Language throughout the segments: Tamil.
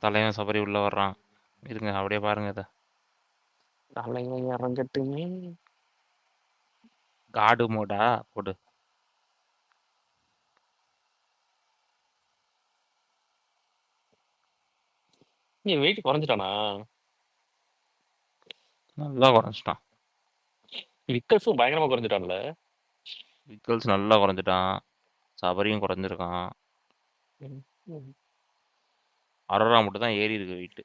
தலைவன் சபரி உள்ள வர்றான். இருங்க அப்படியே பாருங்க இத. தலைவன் இறங்கட்டுமே. காடு மோடா போடு. நீ வெயிட் குறைஞ்சிட்டானா? நல்லா குறைஞ்சிட்டான். விக்கல்ஸும் பயங்கரமா குறைஞ்சிட்டான்ல. விக்கல்ஸ் நல்லா குறைஞ்சிட்டான். சபரியும் குறைஞ்சிருக்கான். அரோரா மட்டும் தான் ஏறி இருக்கு வெயிட்.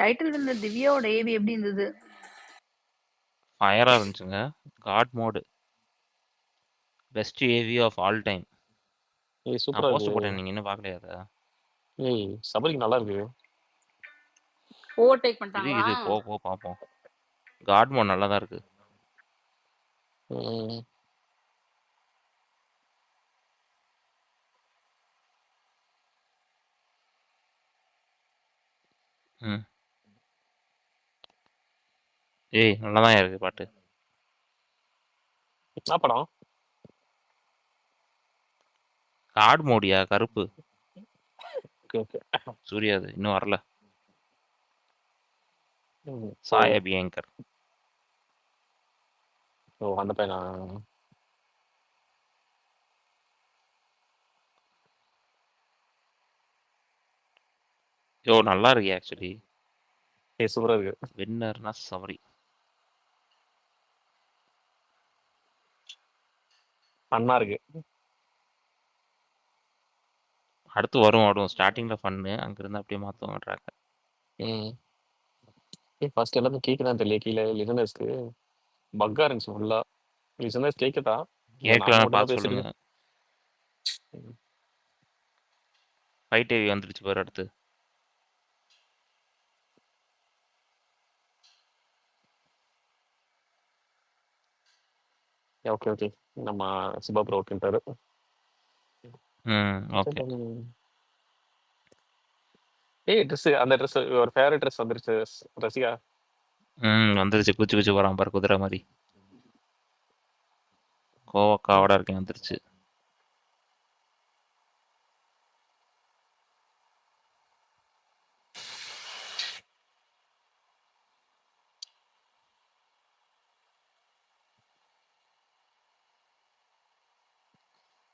டைட்டில் வந்து திவ்யாவோட ஏவி எப்படி இருந்தது? ஃபயரா இருந்துச்சுங்க. God mode. Best ever of all time. ஏய் சூப்பரா நான் இருக்கு. போஸ்ட் போட்டேன், நீங்க இன்னும் பார்க்கலையா அதை? ஏய் சபரிக்கு நல்லா இருக்கு. ஓவர்டேக் இது பண்ணிட்டாங்களா? இது போ பார்ப்போம். காட் மோட் நல்லா தான் இருக்கு. ம். ஏய் நல்லா தான் இருக்கு பாட்டு. என்ன படம்? காட் மோடியா கருப்பு. Okay okay. சூர்யாது இன்னும் வரல. சாய் அபியங்கர். ஓ அந்த பையனா? யோ நல்லா இருக்கு ஆக்சுவலி. ஏய் சூப்பரா இருக்கு. வின்னர்னா சபரி. ஃபன்னா இருக்கு. அடுத்து வரும் ஸ்டார்டிங்ல ஃபன்னு, அங்கிருந்து அப்படியே மாத்துவாங்க ட்ராக்க. ஏய் ஃபர்ஸ்ட் எல்லாமே கேக்குதான் தெரியல. கீழே லிசனர்ஸ்க்கு பக்கா இருந்துச்சு ஃபுல்லா. லிசனர்ஸ் கேக்குதா? இல்ல நாங்க கேட்கலாம் மட்டும் தான் பார்த்து சொல்லுங்க. பேசிட்டு ஃபைட் ஏவி வந்துடுச்சு பாரு அடுத்து. Okay okay. நம்ம சிபா ப்ரோ ஓகேன்ட்டாரு. ஓகே. ஏய் ட்ரெஸ், அந்த ட்ரெஸ் ஒரு ஃபேவரட் ட்ரெஸ் வந்துருச்சு ரசிகா. வந்துருச்சு. குச்சி குச்சி போறான் பாரு குதிரை மாதிரி. கோவக்காவோட இருக்கேன் வந்துருச்சு.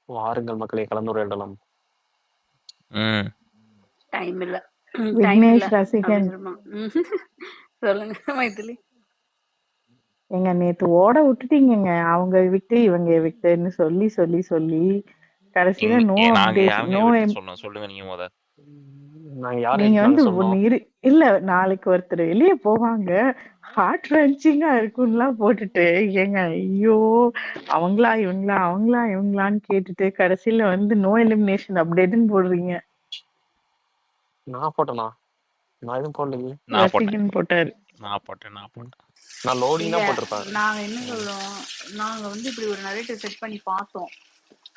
வாருங்கள் மக்களே கலந்துரையாடலாம். டைம் இல்ல விக்னேஷ் ரசிகன். அப்படி சொல்லுமா? சொல்லுங்க மைதிலி. எங்க நேத்து ஓட விட்டுட்டீங்கங்க. அவங்க விட்டு இவங்க விட்டுன்னு சொல்லி சொல்லி சொல்லி கடைசியில நோ நாங்க அப்டேட் யாருங்க நோ. விட்டு சொன்னோம் சொல்லுங்க நீங்க முத. நாங்க யாரை நீங்க வந்து சொன்னோம்? இல்ல நாளைக்கு ஒருத்தர் வெளியே போவாங்க ஹார்ட் ரன்ச்சிங்கா இருக்கும்லாம் போட்டுட்டு ஏங்க ஐயோ அவங்களா இவங்களான்னு கேட்டுட்டு கடைசியில வந்து நோ எலிமினேஷன் அப்டேட்னு போடுறீங்க. நான் போட்டேனா? நான் எதுவும் போடலையே. ரசிகன் போட்டாரு. நான் போட்டேன். நான் லோடிங் தான் போட்டிருப்பேன். நாங்க என்ன சொல்றோம், நாங்க வந்து இப்படி ஒரு நரேட்டிவ் செட் பண்ணி பார்த்தோம்.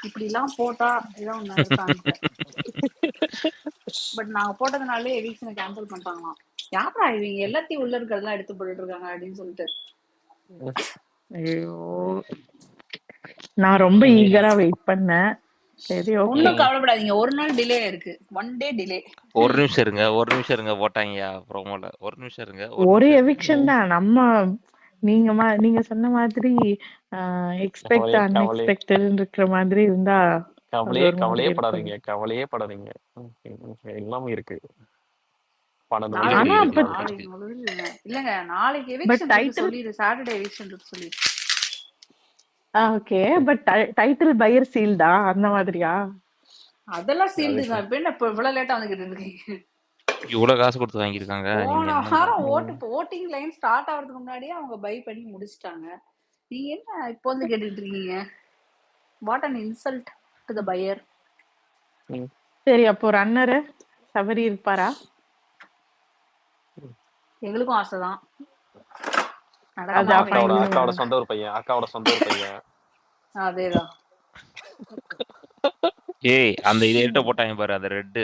இப்படி எல்லாம் போட்டா இதான் ஒண்ணு இருக்காங்க. பட் நாங்க போட்டதுனாலே எவிக்ஷனை கேன்சல் பண்ணிட்டாங்களாம். யாரா இவங்க எல்லாத்தையும் உள்ள இருக்கிறதெல்லாம் எடுத்து போட்டுட்டு இருக்காங்க அப்படின்னு சொல்லிட்டு. ஐயோ நான் ரொம்ப ஈகரா வெயிட் பண்ணேன். சரி ஓகே. ஒன்னும் கவலைப்படாதீங்க, ஒரு நாள் டிலே இருக்கு. 1 day டிலே. ஒரு நிமிஷம் இருங்க போட்டாங்கயா ப்ரோமோல. ஒரு நிமிஷம் இருங்க. ஒரு எவிக்ஷன் தான். நம்ம நீங்க சொன்ன மாதிரி எக்ஸ்பெக்ட் அன்எக்ஸ்பெக்டட் இருக்கிற மாதிரி இருந்தா கவலையே படாதீங்க. எல்லாமே இருக்கு. இல்லங்க நாளைக்கு எவிக்ஷன் சொல்லிடு. சாட்டர்டே எவிக்ஷன் சொல்லிடு. ஓகே பட் டைட்டில் பையர் சீல்டா அந்த மாதிரியா? அதெல்லாம் சீல்டு தான். இப்ப என்ன இவ்வளவு லேட்டா வந்துகிட்டு இருக்கீங்க? இவ்வளவு காசு கொடுத்து வாங்கியிருக்காங்க. போன வாரம் ஓட்டிங் லைன் ஸ்டார்ட் ஆகிறதுக்கு முன்னாடியே அவங்க பை பண்ணி முடிச்சிட்டாங்க. நீங்க என்ன இப்போ வந்து கேட்டுட்டு இருக்கீங்க? What an insult to the buyer. சரி அப்போ ரன்னர் சபரி இருப்பாரா? எங்களுக்கும் ஆசைதான். அக்காவோட சொந்த ஒரு பையன். அதேதான். ஏய் அந்த இதை எடுத்து போட்டாங்க பாரு அந்த ரெட்டு.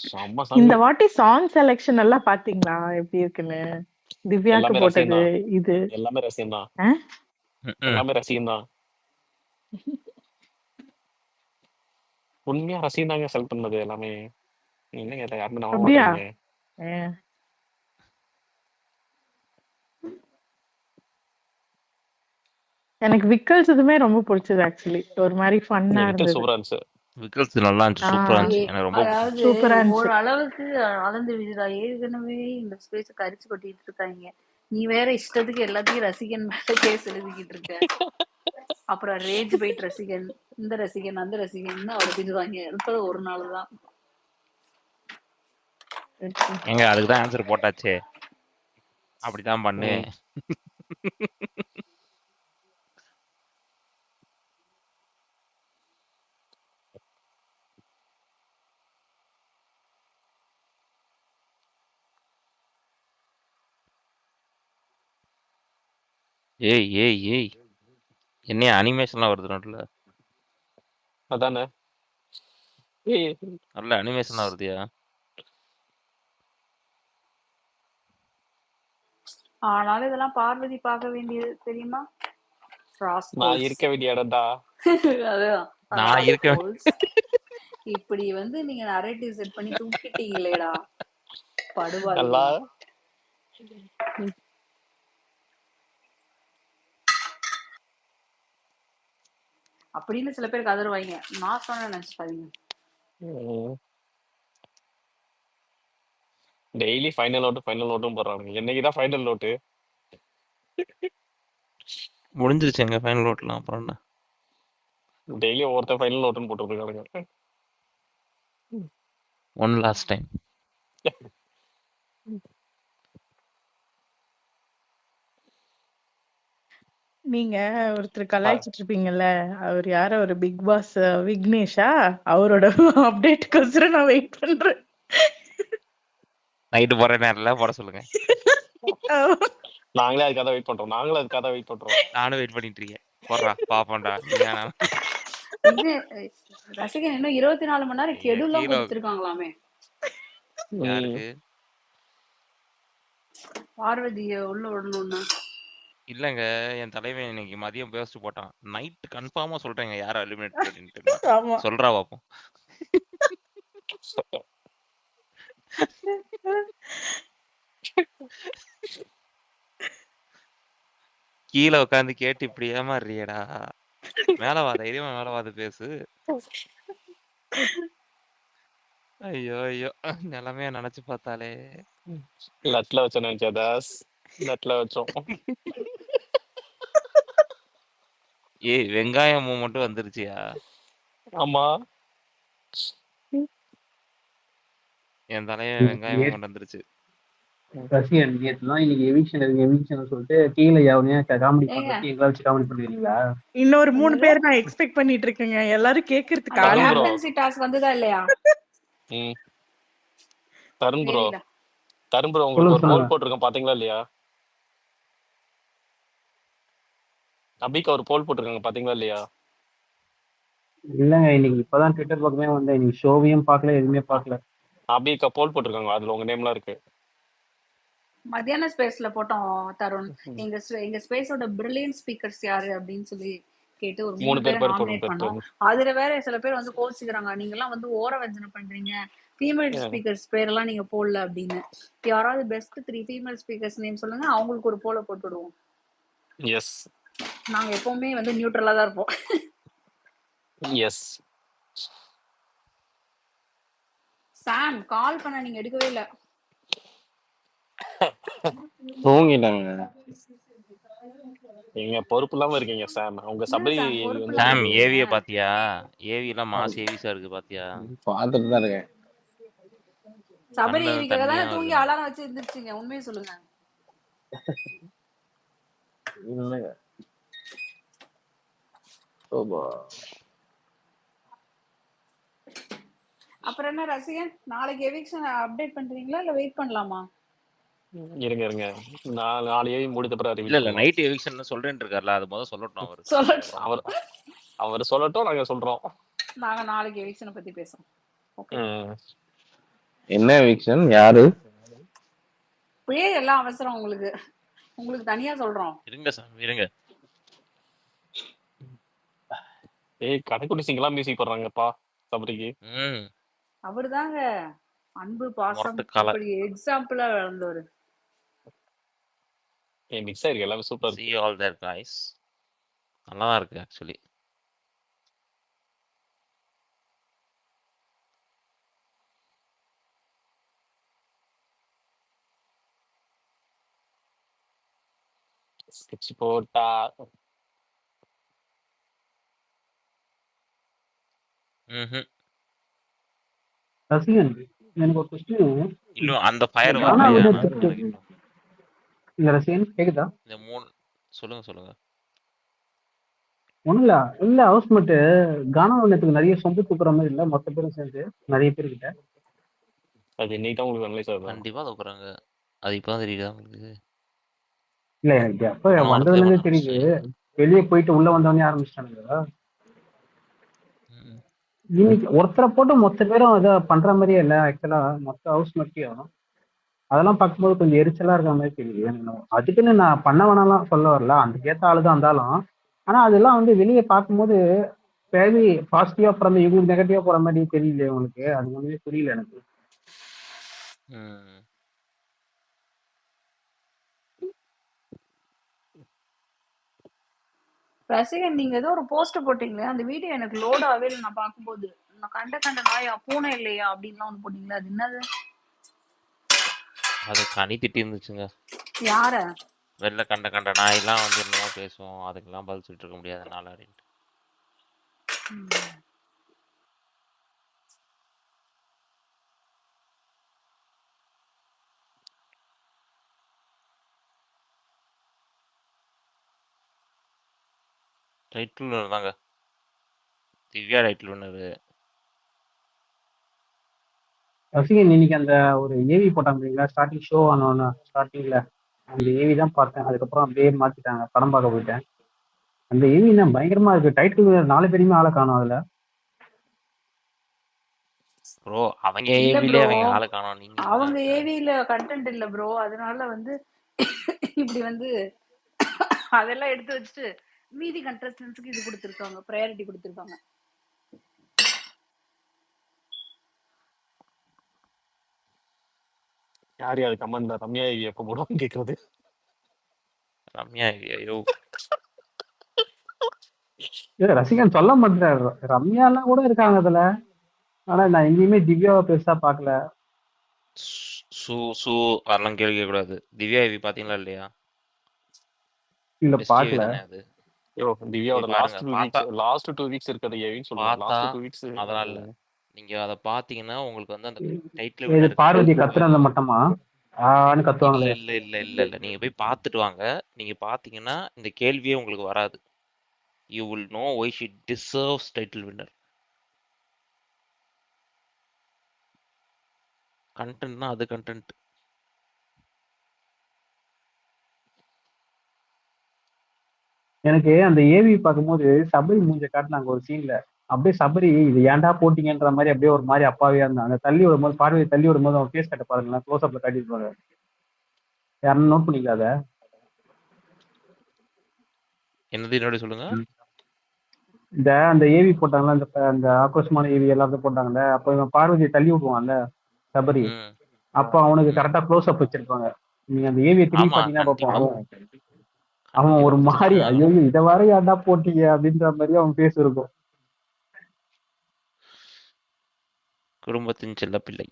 செம்ம இந்த சாங். வாட்டி சாங் செலெக்ஷன் எல்லாம் பாத்தீங்களா எப்படி இருக்குன்னு? திவ்யாக்கு எல்லாமே ரசிகம் போட்டது தான். இது. எல்லாமே ரசிகம் தான். ஆ? எல்லாமே ரசிகம் தான். உண்மையா ரசிகம் தாங்க செலக்ட் பண்ணது எல்லாமே. என்னங்க இதை யாருமே நம்ப அப்படியா? மாட்டேங்க. ஆ. எனக்கு விக்கல்ஸ் இதுமே ரொம்ப பிடிச்சது ஆக்சுவலி. ஒரு மாதிரி ஃபன்னா விக்கல் இருந்தது. சூப்பரா இருந்துச்சு. விக்கல்ஸ் நல்லா இருந்துச்சு, ஆ, சூப்பரா இருந்துச்சு, எனக்கு ரொம்ப பிடிச்சிருந்துச்சு. அதாவது சூப்பரா இருந்துச்சு. ஒரு அளவுக்கு அளந்து விடுதா. ஏற்கனவே இந்த ஸ்பேஸ கரிச்சு கொட்டிட்டு இருக்காங்க. நீ வேற இஷ்டத்துக்கு எல்லாத்தையும் ரசிகன் மேல கேஸ் எழுதிக்கிட்டு இருக்க. அப்புறம் ரேஜ் பைட் ரசிகன், இந்த ரசிகன், அந்த ரசிகன் அவரை பிரிவாங்க. இருப்பது ஒரு நாள் தான். ஏங்க அதுக்கு தான் ஆன்சர் போட்டாச்சே, அப்படிதான் பண்ணு. ம். ஏய் ஏய் ஏய், என்ன அனிமேஷன்லாம் வருது நடுல? அதானே. ஏய் நல்ல அனிமேஷன்லாம் வருதுயா. ஆனாலும் இதெல்லாம் பார்வதி பார்க்க வேண்டியது தெரியுமா? நான் ராஸ்கோல்ஸ். இருக்க வேண்டிய இடம்டா. அதுதான் நான் இருக்க ராஸ்கோல்ஸ். இப்படி வந்து நீங்க நரேட்டிவ் செட் பண்ணி தூக்கிட்டீங்களேடா நல்லா படுவாவிங்களா. அப்படின்னு சில பேர் கதறுவாங்க. நான் சொன்ன நினைச்சுக்காதீங்க. டெய்லி ஃபைனல் நோட்டும் போடுறானுங்க. என்னைக்குதான் ஃபைனல் நோட்டு? முடிஞ்சிருச்சு எங்க ஃபைனல் நோட்லாம். அப்புறம் என்ன? டெய்லி ஒவ்வொருத்தர் ஃபைனல் நோட்டுன்னு போட்டு இருக்கானுங்க. One last time. நீங்க ஒருத்தர் கலாய்ச்சிட்டு இருப்பீங்கல்ல, அவர் யாரோ ஒரு பிக் பாஸ் விக்னேஷா, அவரோட அப்டேட்டுக்கோசரம் நான் வெயிட் பண்றேன். நைட்டு போற நேரம்ல போட சொல்லுங்க. நாங்களே அதுக்காக வெயிட் பண்றோம். நானும் வெயிட் பண்ணிட்டு இருக்கேன். போடுறா பாப்போம்டா. நீயா நான் இது ரசிகன் இன்னும் 24 மணி நேரம் கெடுலாம் கீழே கொடுத்துருக்காங்களாமே. யாருக்கு? பார்வதிய உள்ள விடணும்னு. இல்லங்க, என் தலைவன் இன்னைக்கு மதியம் பேசிட்டு போட்டான். நைட் கன்ஃபார்மா சொல்றேங்க யாரை எலிமினேட் பண்ணிட்டு. ஆமா. சொல்றா பாப்போம். கீழே உட்காந்து கேட்டு இப்படி ஏமாறியடா. மேலவா, தைரியமா மேலவாது பேசு. ஐயோ ஐயோ, நிலைமைய நினைச்சு பார்த்தாலே. லட்ல வச்சோம் நினைச்சா தாஸ். லட்ல வச்சோம். ஏய், வெங்காயம் மூமெண்ட் வந்துருச்சியா? ஆமா. என் தலைவன் வெங்காயம் மூமெண்ட் வந்துருச்சு. ரசிகன் நேத்துலாம் இன்னைக்கு எவிக்ஷன் சொல்லிட்டு கீழே எவனையா காமெடி ஏங்க பண்றதுக்கு எங்களை வச்சு காமெடி பண்ணுவீங்களா? இன்னொரு 3 என்னது? பேர் நான் எக்ஸ்பெக்ட் பண்ணிட்டு இருக்கேங்க. எல்லாரும் கேக்குறதுக்கு அந்த ஆள் தருண் bro. கேப்டன்சி டாஸ்க் வந்ததா இல்லையா? ம். தருண் ப்ரோ தெரியல. உங்களுக்கு சொல்லுங்க ஒரு போல் சொல்லுங்க. போட்டிருக்கேன் பாத்தீங்களா இல்லையா? அபிக்கு ஒரு போல் போட்டிருக்காங்க பாத்தீங்களா இல்லையா? இல்லங்க இன்னைக்கு இப்பதான் ட்விட்டர் பக்கமே வந்தேன். இன்னைக்கு ஷோவையும் பார்க்கல, எதுவுமே பார்க்கல. அபிகா போல் போட்டிருக்காங்க. அதுல உங்க நேம்லாம் இருக்கு. மத்தியான ஸ்பேஸ்ல போட்டோம் தருண். எங்க ஸ்பேஸோட பிரில்லியன்ட் ஸ்பீக்கர்ஸ் யாரு அப்படின்னு சொல்லி கேட்டு ஒரு 3 பேரை நாமினேட் பண்ணோம். அதுல வேற சில பேர் வந்து கோச்சிக்கிறாங்க. நீங்க எல்லாம் வந்து ஓர வஞ்சனை பண்றீங்க, ஃபீமேல் ஸ்பீக்கர்ஸ் பேரெல்லாம் நீங்க போடல அப்படின்னு. யாராவது பெஸ்ட் 3 ஃபீமேல் ஸ்பீக்கர்ஸ் நேம் சொல்லுங்க, அவங்களுக்கு ஒரு போல போட்டுடுவோம். எஸ் நாங்க எப்பவுமே வந்து நியூட்ரலா தான் இருப்போம். எஸ். சாம் கால் பண்ண நீங்க எடுக்கவே இல்ல. தூங்கிட்டாங்க. நீங்க பொறுப்பு இல்லாம இருக்கீங்க சாம். உங்க என்ன சபரி சாம் பொறுப்பு வந்து இல்லாம சாம், இருக்கீங்க? ஏவிய பாத்தியா? ஏவி எல்லாம் மாஸ் ஏவிஸா இருக்கு பாத்தியா? பார்த்துட்டு தான் இருக்கேன். சபரி கண்ணுல ஏவிக்காக தண்ணியா தானே தூங்கி வருது. அலாரம் வச்சு எந்திரிச்சிங்க. உண்மையை சொல்லுங்க. இல்லைங்க. சோபா. அப்புறம் என்ன ரசிகன், நாளைக்கு எவிக்ஷன் அப்டேட் பண்றீங்களா இல்ல வெயிட் பண்ணலாமா? இருங்க. நான் 4 ஏவி முடித்த பிறகு இல்ல அறிவிப்பு இல்ல, பண்ணுவோம். நைட் எவிக்ஷன் சொல்றேன்னு இருக்கார்ல, அது முதல்ல சொல்லட்டும் அவரு. சொல்லட்டும். அவர் சொல்லட்டும், நாங்க சொல்றோம். நாங்க நாளைக்கு எவிக்ஷனை பத்தி பேசுறோம். ஓகே. என்ன எவிக்ஷன்? யாரு? இப்படியே எல்லாம் அவசரம் உங்களுக்கு. உங்களுக்கு தனியா சொல்றோம். இருங்க சார் இருங்க. ஏய் கடைக்குட்டி சிங்கெல்லாம் மியூசிக் போடுறாங்கப்பா சபரிக்கு. அவருதாங்க அன்பு பாசம் முரட்டுக்கால இப்படி எக்ஸாம்பிளா வளர்ந்தவர். ஏய் மிக்ஸ் ஆயிருக்கு எல்லாமே சூப்பரா see இருக்கு. all there guys. நல்லா தான் இருக்கு ஆக்சுவலி. ஸ்கெட்ச் போட்டா ரசிகன் எனக்கு ஒரு கொஸ்டின். இன்னும் அந்த ஃபயர் கானா வரலையா? விட நான் திட்டு எனக்கு இன்னும் இல்ல ரசிகன் கேக்குதா? இந்த 3 சொல்லுங்க. ஒண்ணும் இல்ல இல்ல ஹவுஸ் மேட்டு கானா நேரத்துக்கு நிறைய சொம்பு தூக்குற மாதிரி இல்ல மொத்த பேரும் சேர்ந்து நிறைய பேர் கிட்ட. அது இன்னைக்கு தான் உங்களுக்கு அனலைஸ் ஆகுது. கண்டிப்பா தூக்குறாங்க. அது இப்பதான் தெரியுதா உங்களுக்கு? இல்ல எனக்கு எப்ப போன வந்ததுல வாரத்திலே இருந்தே பண்ண தெரியுது. வெளியே போயிட்டு உள்ள வந்தவனே ஆரம்பிச்சிட்டானுங்க. இன்னைக்கு ஒருத்தரை போட்டு மொத்த பேரும் அதை பண்ற மாதிரியே இல்ல ஆக்சுவலா மொத்த ஹவுஸ் மேட்டையும். அதெல்லாம் பார்க்கும்போது கொஞ்சம் எரிச்சலா இருக்க மாதிரி தெரியுது எனக்கு. அதுக்குன்னு நான் பண்ண வேணாம்லாம் சொல்ல வரல, அதுக்கேற்ற ஆளுதான் இருந்தாலும். ஆனா அதெல்லாம் வந்து வெளியே பார்க்கும்போது சரி பாசிட்டிவா போற மாதிரி இவங்களுக்கு நெகட்டிவா போற மாதிரி தெரியல உங்களுக்கு. அது ஒண்ணுமே புரியல எனக்கு. ரசிகன் நீங்க ஏதோ ஒரு போஸ்ட் போட்டீங்களே அந்த வீடியோ எனக்கு லோட் ஆகவே இல்லை. நான் பார்க்கும்போது நான் கண்ட நாயா பூனை இல்லையா அப்படின்லாம் ஒண்ணு போட்டீங்களா? அது என்னது? அது கனி திட்டி இருந்துச்சுங்க. யார? வெளில கண்ட நாயெல்லாம் வந்து என்னமோ பேசுவோம், அதுக்கெல்லாம் பதில் சொல்லிட்டு இருக்க முடியாதுனால அப்படின்ட்டு. டைட்டில் வின்னர் தாங்க. Divya title winner. ரசிகன் இன்னைக்கு அந்த ஒரு ஏவி போட்டாங்க ஸ்டார்டிங் ஷோ ஆனோன்னு ஸ்டார்டிங்ல அந்த ஏவி தான் பார்த்தேன். அதுக்கப்புறம் அப்படியே மாத்திட்டாங்க, படம் பார்க்க போயிட்டேன். அந்த ஏவி என்ன பயங்கரமா இருக்கு. டைட்டில் 4 பேருமே ஆளை காணும் அதுல. ப்ரோ அவங்க இல்ல ஏவிலே ப்ரோ, அவங்க ஆளை காணோம். நீங்க அவங்க ஏவில கண்டென்ட் இல்ல ப்ரோ. அதனால வந்து இப்படி வந்து அதெல்லாம் எடுத்து வச்சுட்டு மீதி கண்டஸ்டன்ஸ்க்கு இது கொடுத்துருக்காங்க, ப்ரையாரிட்டி கொடுத்துருக்காங்க. யாரு அது கமெண்ட்ல ரம்யா எப்ப போடுவான்னு கேக்குறது. ரம்யா ஐயோ ரசிகன் சொல்ல மாட்டேறாரு. ரம்யாலாம் கூட இருக்காங்க அதுல. ஆனா நான் எங்கேயுமே திவ்யாவை பெருசா பாக்கல. சூ அதெல்லாம் கேள்வி கூடாது. திவ்யா ஏவி பாத்தீங்களா இல்லையா? இல்ல பாக்கல. தானே அது. திவ்யாவோட லாஸ்ட் 2 வீக்ஸ் இருக்கிறது ஏவின்னு சொல்லுவாங்க. பார்த்தா லாஸ்ட் 2 வீக்ஸ் அதனால நீங்க அதை பாத்தீங்கன்னா உங்களுக்கு வந்து அந்த டைட்டில் இது வின்னர் பார்வதி கத்துறத மட்டுமா ஆன்னு இல்ல கத்துவாங்களே. இல்ல இல்ல இல்ல இல்ல நீங்க போய் பார்த்துட்டு வாங்க. நீங்க பாத்தீங்கன்னா இந்த கேள்வியே உங்களுக்கு வராது. You will know why she deserves title winner. கண்டென்ட்னா அது கண்டென்ட். எனக்கு அந்த ஏவி பார்க்கும்போது சபரி மூஞ்ச காட்டினாங்க ஒரு சீன்ல. அப்படியே சபரி இது ஏன்டா போட்டீங்கன்ற மாதிரி அப்படியே ஒரு மாதிரி அப்பாவியா இருந்தான். அந்த தள்ளி விடும்போது பார்வையை தள்ளி விடும்போது அவன் ஃபேஸ் கட்ட பாருங்களேன், க்ளோஸ் அப்ல காட்டிருப்பாங்க. யாருன்னு நோட் பண்ணிக்கல அத? என்னது என்னோட சொல்லுங்க. இந்த அந்த ஏவி போட்டாங்களா, அந்த அந்த ஆக்ரோஷமான ஏவி எல்லாத்தையும் போட்டாங்கல்ல, அப்ப இவன் பார்வதியை தள்ளி விடுவான்ல சபரி. அப்ப அவனுக்கு கரெக்டா க்ளோஸ் அப் வச்சிருப்பாங்க. நீங்க அந்த ஏவியை திரும்பி ஆமா பாத்தீங்கன்னா கண்டிப்பா பார்ப்போம். அவன் ஒரு மாதிரி ஐயோ இதை வர ஏன்டா போட்டீங்க அப்படின்ற மாதிரி அவன் பேச இருக்கும். குடும்பத்தின் செல்ல பிள்ளை.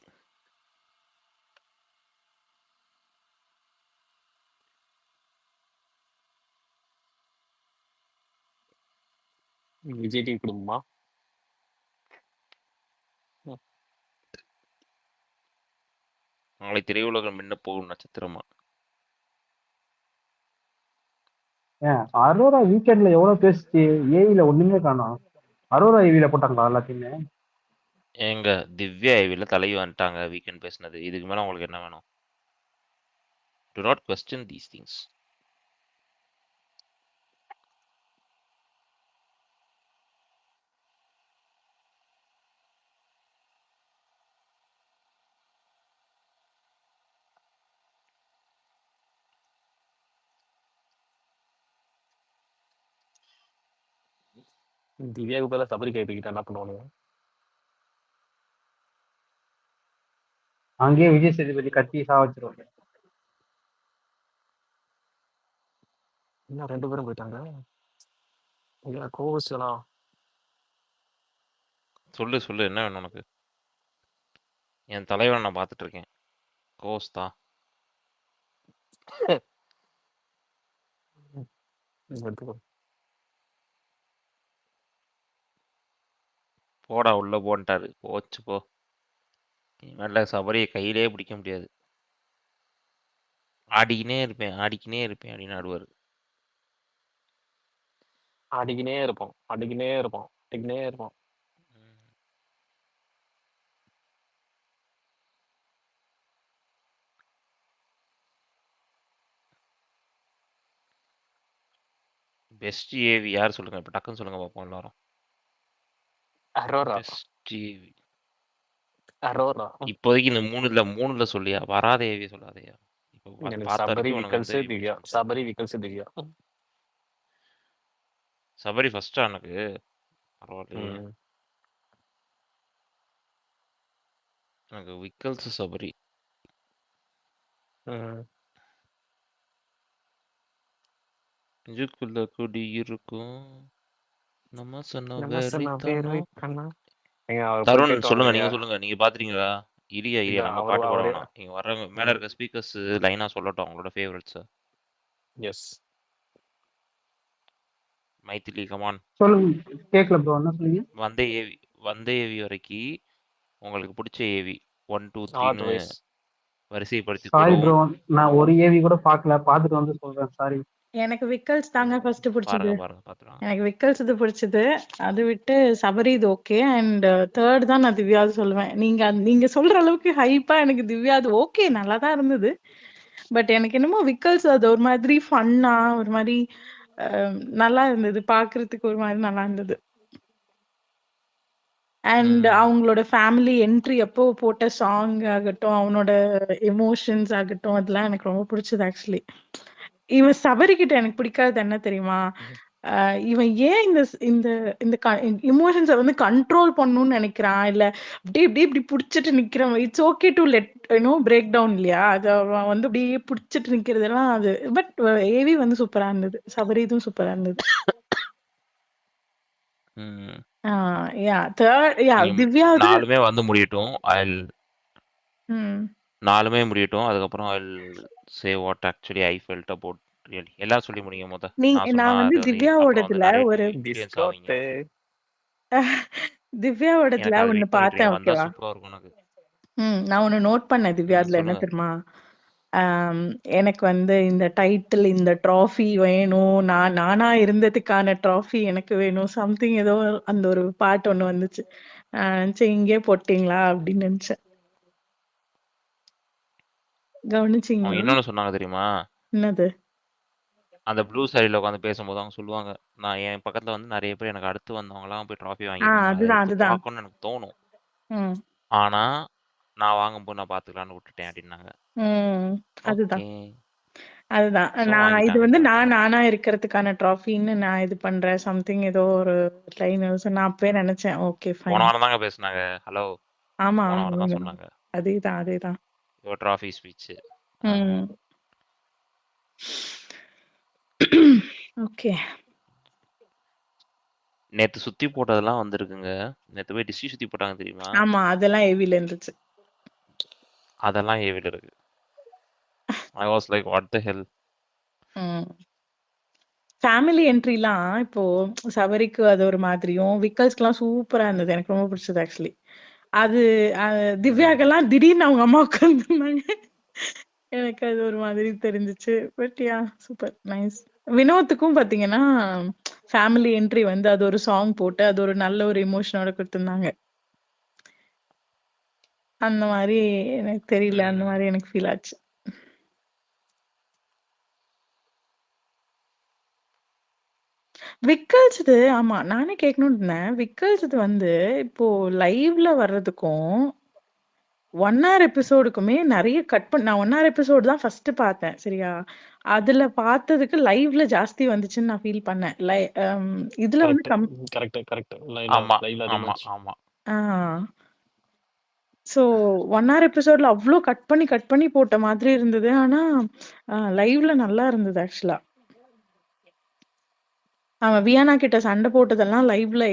விஜய் டிவி குடும்பமா நாளை திரையுலகம் என்ன போகும் நட்சத்திரமா? அரோரா வீக்கெண்ட்ல எவ்வளவு பேசுச்சு, ஏவில ஒண்ணுமே காணோம். அரோரா ஏவில போட்டாங்களா எல்லாத்தையுமே? எங்க திவ்யா ஏவில தலைவி வந்துட்டாங்க வீக்கெண்ட் பேசினது. இதுக்கு மேல உங்களுக்கு என்ன வேணும்? Do not question these things. திவ்யாவுக்கு பதிலா சபரி கைப்பிக்கிட்டா என்ன பண்ணுவானுங்க? அங்கேயே விஜய் சேதுபதி கத்தி சாவச்சிருவாங்க. இன்னும் 2 பேரும் போயிட்டாங்க. கோவஸ்லாம் சொல்லு சொல்லு, என்ன வேணும் உனக்கு? என் தலைவனை நான் பார்த்துட்டு இருக்கேன். கோஸ்தா எடுத்துக்கோ. போடா உள்ள போன்ட்டாரு. போச்சு போ. நல்ல சபரியை கையிலே பிடிக்க முடியாது. ஆடிக்கினே இருப்பேன் அப்படின்னு ஆடுவார். ஆடிக்கினே இருப்போம். பெஸ்ட் ஏவி யார் சொல்லுங்க, இப்போ டக்குன்னு சொல்லுங்க பார்ப்போம் எல்லாரும். அரோரா பெஸ்ட் ஏவி அரோரா இப்போதைக்கு இந்த மூணுல சொல்லியா, வராத ஏவி சொல்லாதையா. இப்போ எனக்கு பார்த்த சபரி வரைக்கும் உனக்கு விக்கல்ஸ் திவ்யா. சபரி விக்கல்ஸ் திவ்யா. சபரி ஃபர்ஸ்டா எனக்கு பரவாயில்லையே. எனக்கு விக்கல்ஸ் சபரி. நெஞ்சுக்குள்ள குடி இருக்கும் நம்ம சொன்ன வெறித்தனம். தருண் சொல்லுங்க, நீங்க சொல்லுங்க, நீங்க பாத்துறீங்களா? இரியா நம்ம பாட்டு போட வேணாம். நீங்க வர்றவங்க மேல இருக்க ஸ்பீக்கர்ஸ் லைனா சொல்லட்டும் அவங்களோட ஃபேவரட்ஸ். S Maithili come on. சொல்லுங்க, கேட்கல ப்ரோ, என்ன சொன்னீங்க? வந்த ஏவி வரைக்கும் உங்களுக்கு பிடிச்ச ஏவி 1 2 3 வரிசைப்படுத்தி சாரி ப்ரோ, கூடவும். நான் ஒரு ஏவி கூட பார்க்கல, பார்த்துட்டு வந்து சொல்றேன். சாரி. எனக்கு விக்கல்ஸ் தாங்க ஃபர்ஸ்ட் பிடிச்சது. பாத்துக்கலாம். எனக்கு விக்கல்ஸ் இது பிடிச்சது. அது விட்டு சபரி இது ஓகே. அண்ட் தேர்ட் தான் நான் திவ்யாது சொல்லுவேன். நீங்க சொல்ற அளவுக்கு ஹைப்பா எனக்கு திவ்யாது ஓகே, நல்லா தான் இருந்தது. பட் எனக்கு என்னமோ விக்கல்ஸ் அது ஒரு மாதிரி ஃபன்னா, ஒரு மாதிரி நல்லா இருந்தது பாக்குறதுக்கு, ஒரு மாதிரி நல்லா இருந்தது. அண்ட் அவங்களோட ஃபேமிலி என்ட்ரி அப்போ போட்ட சாங் ஆகட்டும், அவனோட எமோஷன்ஸ் ஆகட்டும், அதெல்லாம் எனக்கு ரொம்ப பிடிச்சது ஆக்சுவலி. இவன் சபரி கிட்ட எனக்கு பிடிக்காதது என்ன தெரியுமா? இவன் ஏன் இந்த இந்த இந்த எமோஷன்ஸ வந்து கண்ட்ரோல் பண்ணணும்னு நினைக்கிறான், இல்ல இப்படி புடிச்சிட்டு நிக்கிறான். It's okay to let break down இல்லையா? அது அவன் வந்து அப்படியே புடிச்சிட்டு நிக்கிறதெல்லாம் அது. பட் ஏவி வந்து சூப்பரா இருந்தது, சபரி இதுவும் சூப்பரா இருந்தது. திவ்யா நாலுமே வந்து முடியட்டும். நாலுமே முடியட்டும். அதுக்கப்புறம் say what actually I felt about really. எல்லாரும் சொல்லி முடிங்க முத. நான் வந்து திவ்யாவோடதுல ஒரு திவ்யாவோடதுல ஒண்ணு பார்த்தேன், ஓகேவா? சூப்பரா இருக்கும் எனக்கு. நான் ஒண்ணு நோட் பண்ணேன் திவ்யாதுல. என்ன தெரியுமா? எனக்கு வந்து இந்த டைட்டில், இந்த ட்ராஃபி வேணும், நானா இருந்ததுக்கான ட்ராஃபி எனக்கு வேணும், சம்திங் ஏதோ அந்த ஒரு பாட்டு ஒண்ணு வந்துச்சு. சரி இங்கே போட்டீங்களா அப்படின்னு நினைச்சேன். கவனிச்சீங்களா? இன்னொன்னு சொன்னாங்க தெரியுமா? என்னது? அந்த ப்ளூ சாரில உட்காந்து பேசும்போது அவங்க சொல்லுவாங்க, நான் என் பக்கத்துல வந்து நிறைய பேர் எனக்கு அடுத்து வந்தவங்கலாம் போய் ட்ராஃபி வாங்கிருக்காங்க, அதுதான் பார்க்கணும்னு எனக்கு தோணும், ஆனா நான் வாங்கும்போது நான் பாத்துக்கலாம்னு விட்டுட்டேன் அப்படின்னாங்க. அதுதான் நான் இது வந்து நானா இருக்கிறதுக்கான ட்ராஃபின்னு நான் இது பண்றேன், சம்திங் ஏதோ ஒரு லைன் நான் அப்பவே நினைச்சேன். Okay fine. போன வாரம் தாங்க பேசுனாங்க. ஹலோ, ஆமா, போன வாரம் தான் சொன்னாங்க. அதேதான் யுவர் ட்ராஃபி ஸ்பீச். ஓகே. நேத்து சுத்தி போட்டதெல்லாம் வந்திருக்குங்க. நேத்து போய் டிஸ்ட்ரி சுத்தி போட்டாங்க தெரியுமா? ஆமா, அதெல்லாம் ஏவில இருந்துச்சு. அதெல்லாம் ஏவில இருக்கு. I was like what the hell. Family என்ட்ரிலாம் இப்போ சபரிக்கு அது ஒரு மாதிரியும், விக்கல்ஸ்க்குலாம் சூப்பரா இருந்தது. எனக்கு ரொம்ப பிடிச்சது ஆக்சுவலி. அது திவ்யாக்கெல்லாம் திடீர்னு அவங்க அம்மா உட்கார்ந்துருந்தாங்க. எனக்கு அது ஒரு மாதிரி தெரிஞ்சுச்சு. But yeah super nice. வினோத்துக்கும் பாத்தீங்கன்னா ஃபேமிலி என்ட்ரி வந்து அது ஒரு சாங் போட்டு அது ஒரு நல்ல ஒரு எமோஷனோட கொடுத்திருந்தாங்க. அந்த மாதிரி எனக்கு தெரியல, அந்த மாதிரி எனக்கு ஃபீல் ஆச்சு. விக்கல்ஸ் இது ஆமா, நானே கேட்கணும்னு இருந்தேன். விக்கல்ஸ் இது வந்து இப்போ லைவ்ல வர்றதுக்கும் 1 ஹவர் எபிசோடுக்குமே நெறைய நான் 1 ஹவர் எபிசோடு தான் ஃபர்ஸ்ட்டு பார்த்தேன். சரியா? அதுல பார்த்ததுக்கு லைவ்ல ஜாஸ்தி வந்துச்சுன்னு நான் ஃபீல் பண்ணேன். இதுல வந்து கரெக்ட் கரெக்ட் ஆமா லைவ்ல ஆமா அதிகமாச்சு. ஆமா ஆ. ஸோ 1 ஹவர் எபிசோட்ல அவ்ளோ கட் பண்ணி போட்ட மாதிரி இருந்தது. ஆனா, லைவ்ல நல்லா இருந்தது ஆக்சுவலா. அவன் வியானா கிட்ட சண்டை போட்டதெல்லாம் லைவ்ல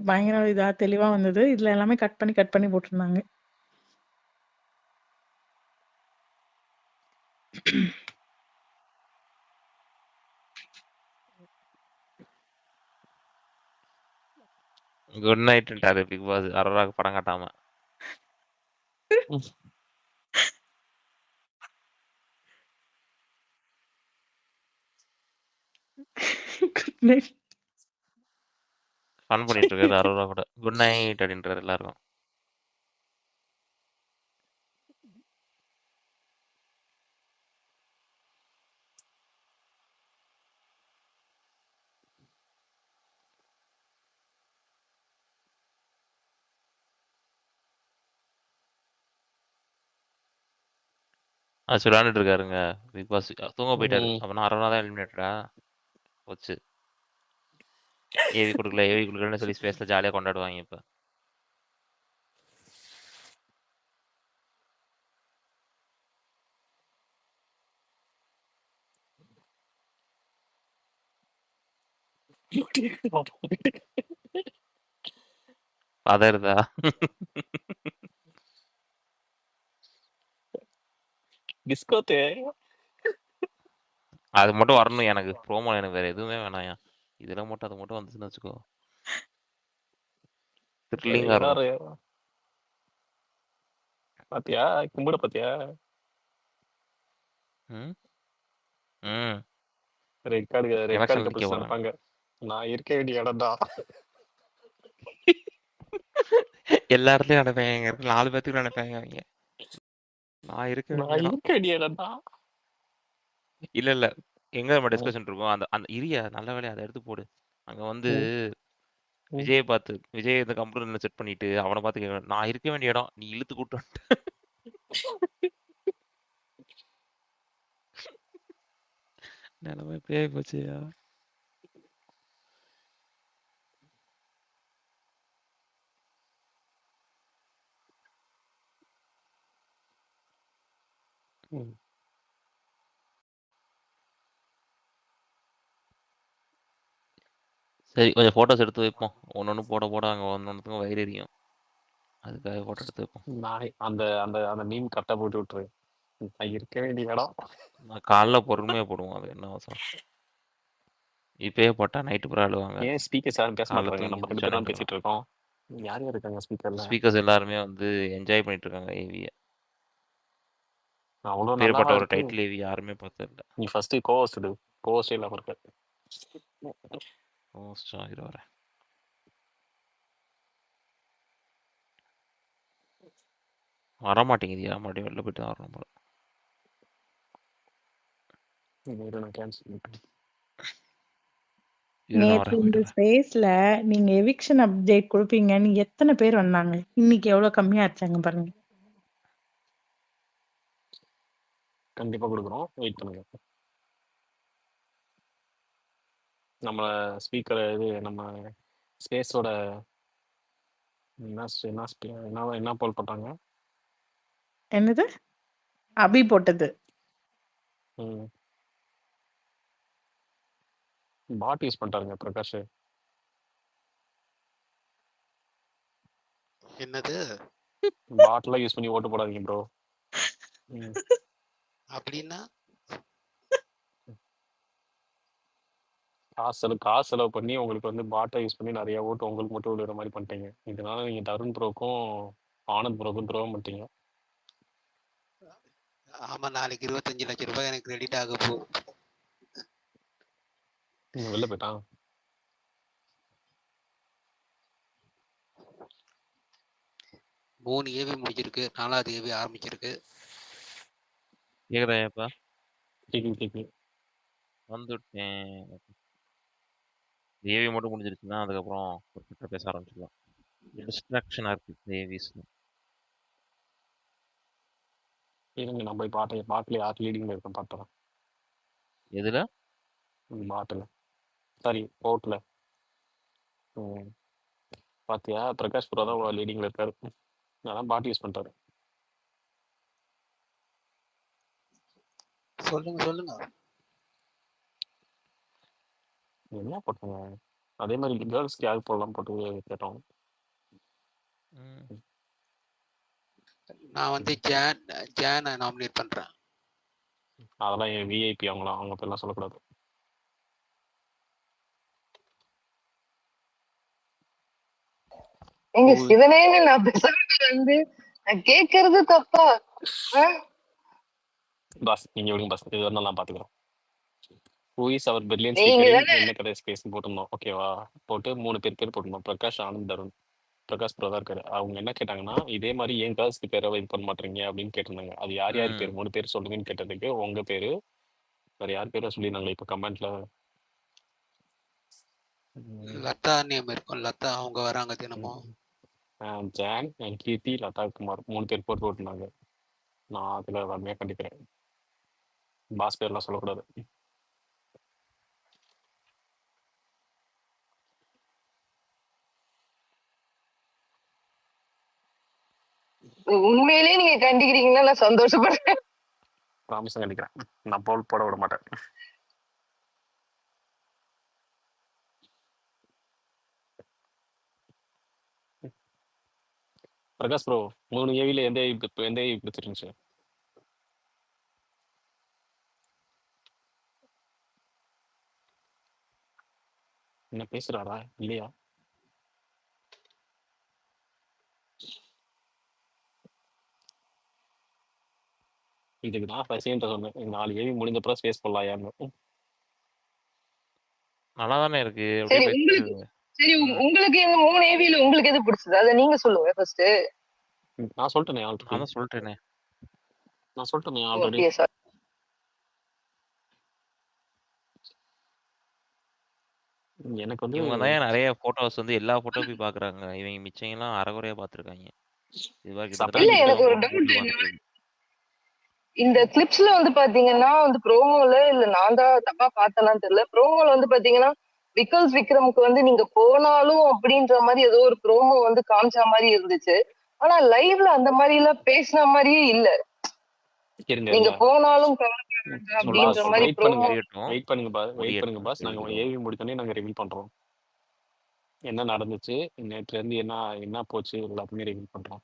பயங்கர இதா தெளிவா வந்தது. இதுல எல்லாமே கட் பண்ணி போட்டிருந்தாங்க. குட் நைட்ன்ட்டாரு பிக் பாஸ் அரோராக்கு படம் காட்டாம. Good night. ஃபன் பண்ணிட்டு இருக்காரு அரோரா கூட. குட் நைட் அப்படின்றாரு எல்லாருக்கும். அது விளையாண்டுட்டு இருக்காருங்க பிக் பாஸ். தூங்க போயிட்டாரு. அப்பனா அரோரா தான் எலிமினேட்டரா போச்சு. ஏவி கொடுக்கலன்னு சொல்லி ஸ்பேஸ்ல ஜாலியா கொண்டாடுவாங்க இப்ப. பதறுதா? டிஸ்கோத்து அது மட்டும் வரணும் எனக்கு. ப்ரோமோ எனக்கு வேற எதுவுமே வேணாயா. இதுல மட்டும் அது மட்டும் வந்துச்சுன்னு வச்சுக்கோ. த்ரில்லிங்கா இருக்கும். பாத்தியா கும்பிட பாத்தியா? ம் ம் ரெட் கார்டு எலெக்ஷன் நிக்க கப்பல்ஸ் போறாங்க. இருப்பாங்க. நான் இருக்க வேண்டிய இடம் தான். எல்லா இடத்துலயும் நினைப்பாங்க. 4 பேத்துக்கு நினைப்பாங்க அவங்க. நான் இருக்க வேண்டிய இடம். வேண்டிய இடம் தான். இல்ல எங்க நம்ம டிஸ்கஷன் இருக்கும். அந்த அந்த இரியா நல்ல வேலையை அதை எடுத்து போடு. அங்க வந்து விஜயை பார்த்து விஜய் இந்த கம்ப்யூட்டர்ல செட் பண்ணிட்டு அவனை பார்த்து கேட்கணும், நான் இருக்க வேண்டிய இடம் நீ இழுத்து கூட்டு வந்துட்ட. நிலைமை இப்படியே போச்சுயா. சரி கொஞ்சம் போட்டோஸ் எடுத்து வைப்போம். ஒன்னொன்னு போட அங்க ஒன்னொன்னுக்கும் வயிறு எரியும். அதுக்காக போட்டோ எடுத்து வைப்போம். நான் அந்த அந்த அந்த மீன் கட்டை போட்டு விட்டுரு. நான் இருக்க வேண்டிய இடம். நான் காலைல பொறுமையா போடுவோம். அது என்ன அவசரம். இப்பயே போட்டா நைட்டு பூரா அழுவாங்க. ஏன் ஸ்பீக்கர்ஸ் யாரும் பேச காலைல மாட்டாங்க? தூங்கி நம்ம 2 எந்திரிச்சோன்னே பேர் தான் வந்துருவாங்க. பேசிட்டு இருக்கோம். யார் யார் இருக்காங்க ஸ்பீக்கர்ல? ஸ்பீக்கர்ஸ் எல்லாருமே வந்து என்ஜாய் பண்ணிட்டு இருக்காங்க ஏவிய. அவ்வளோ நல்லா பேர்பட்ட ஒரு இருக்கு. டைட்டில் ஏவி யாருமே பார்த்ததில்ல. நீ ஃபர்ஸ்ட் கோவஸ்ட் கோவஸ்ட் இல்லாம இருக்க. இரு வரேன். வரமாட்டேங்குதியா? மறுபடியும் வெளில போயிட்டு தான் வரணும் போல. நான் கேன்சல் பண்ணிட்டேன். இரு நான் நேத்து வரேன். இந்த போயிட்டு வரேன். ஸ்பேஸ்ல நீங்க எவிக்ஷன் அப்டேட் குடுப்பீங்கன்னு எத்தனை பேர் வந்தாங்க? இன்னைக்கு எவ்வளவு கம்மியா இருக்காங்க பாருங்க. கண்டிப்பா கொடுக்குறோம். வெயிட் பண்ணுங்க. நம்ம ஸ்பீக்கர் இது நம்ம ஸ்பேஸோட என்ன போல் போட்டாங்க? என்னது? அபி போட்டது. பாட் யூஸ் பண்ணிட்டாருங்க பிரகாஷ். என்னது? பாட்லாம் யூஸ் பண்ணி ஓட்டு போடாதீங்க ப்ரோ. அப்படின்னா காசு செலவு பண்ணி உங்களுக்கு வந்து பாட்டை யூஸ் பண்ணி நிறைய ஓட்டு உங்களுக்கு மட்டும் விழுற மாதிரி பண்ணிட்டீங்க. இதனால நீங்க தருண் ப்ரோக்கும் ஆனந்த் ப்ரோக்கும் துரோகம் பண்ணிட்டீங்க. ஆமா, நாளைக்கு 25 லட்சம் ரூபாய் எனக்கு கிரெடிட் ஆக போகுது. வெளில போயிட்டான். 3 ஏவி முடிஞ்சிருக்கு, 4வது ஏவி ஆரம்பிச்சிருக்கு. கேக்குதாப்பா? கேக்கு வந்துட்டேன். ஏவி மட்டும் முடிஞ்சிருச்சுன்னா அதுக்கப்புறம் பேச ஆரம்பிச்சிடலாம். டிஸ்ட்ராக்ஷனா இருக்கு ஏவிஸ். இருங்க நம்ம போய் பாட்டில் யார் லீடிங்ல இருக்கோம் பார்த்துறோம். எதுல? பாட்டில் சாரி ஓட்டில். பாத்தியா பிரகாஷ் ப்ரோ தான் லீடிங்ல இருக்காரு. அதான் பாட்டு யூஸ் பண்ணிட்டாரு. சொல்லுங்க. என்ன போட்டாங்க? அதே மாதிரி கேர்ள்ஸ்க்கு யாருக்கு போடலாம் போட்டு கேட்டோம். நான் வந்து ஜானை நாமினேட் பண்றேன். அதெல்லாம் என் விஐபி அவங்களாம், அவங்க பேர்லாம் சொல்லக்கூடாது. எங்க சிவனேன்னு நான் பேசுறது வந்து நான் கேக்குறது தப்பா? பாஸ் நீங்க விடுங்க பாஸ், இது வரணும் நான் பாத்துக்கிறோம். ஹூஇஸ் அவர் பிரில்லியன் நீங்க ஸ்பீக்கரிங் தானே என்ன கதை ஸ்பேஸ் போட்டிருந்தோம். ஓகேவா? போட்டு 3 பேர் போட்டிருந்தோம். பிரகாஷ், ஆனந்த், தருண். பிரகாஷ் ப்ரோ தான் இருக்காரு. அவங்க என்ன கேட்டாங்கன்னா, இதே மாதிரி ஏன் கேர்ள்ஸ்க்கு பேரை இது பண்ண மாட்டீங்க அப்படின்னு கேட்டிருந்தாங்க. அது யார் யார் பேர் 3 பேர் சொல்லுங்கன்னு கேட்டதுக்கு உங்க பேரு வேற யார் பேரை சொல்லியிருந்தாங்க இப்போ கமெண்ட்ல. லதா நேம் இருக்கும். லதா அவங்க வராங்க தினமும். ஜான், கீர்த்தி, லதா குமார் 3 பேர் போட்டு போட்டுருந்தாங்க. நான் அதில் வன்மையாக கண்டிக்கிறேன். பாஸ் பேர்லாம் சொல்லக்கூடாது. உண்மையிலேயே நீங்க கண்டிக்கிறீங்கன்னா நான் சந்தோஷப்படுறேன். ப்ராமிஸும் கண்டிக்கிறேன். நான் போல் போட விட மாட்டேன். பிரகாஷ் ப்ரோ 3 ஏவில எந்த ஏவி பிடிச்சிருந்துச்சு? என்ன பேசுறாரா இல்லையா? இதுக்கு நான் பசின்ற சொன்னேன். 4 ஏவி முடிஞ்சப்பறம் ஸ்பேஸ் போடலாம் யாருன்னு. நல்லா தானே இருக்கு. சரி உங்களுக்கு இந்த 3 ஏவில உங்களுக்கு எது பிடிச்சது? அதை நீங்க சொல்லுங்க ஃபர்ஸ்ட். நான் சொல்லிட்டேனே ஆல்ரெடி. நான் சொல்லிட்டேனே. நான் சொல்லிட்டேனே ஆல்ரெடி. எனக்கு வந்து இவங்க தான் நிறைய போட்டோஸ் வந்து எல்லா போட்டோ போய் பாக்குறாங்க. இவங்க மிச்சம் எல்லாம் அரைகுறையா பாத்துருக்காங்க. இதுவா இல்ல எனக்கு ஒரு டவுட். இந்த கிளிப்ஸ்ல வந்து பாத்தீங்கன்னா வந்து ப்ரோமோல இல்ல நான் தான் தப்பா பார்த்தேன்னு தெரியல. ப்ரோமோல வந்து பாத்தீங்கன்னா விக்கல்ஸ் விக்ரமுக்கு வந்து நீங்க போனாலும் அப்படின்ற மாதிரி ஏதோ ஒரு ப்ரோமோ வந்து காமிச்ச மாதிரி இருந்துச்சு. ஆனா லைவ்ல அந்த மாதிரி எல்லாம் பேசின மாதிரியே இல்ல. நீங்க போனாலும் அப்படின்ற மாதிரி வெயிட் பண்ணுங்க பாஸ். நாங்க ஏவி முடித்தோடனே நாங்க ரிவீல் பண்றோம். என்ன நடந்துச்சு, நேற்று இருந்து என்ன போச்சு எல்லாத்தையுமே ரிவீல் பண்றோம்.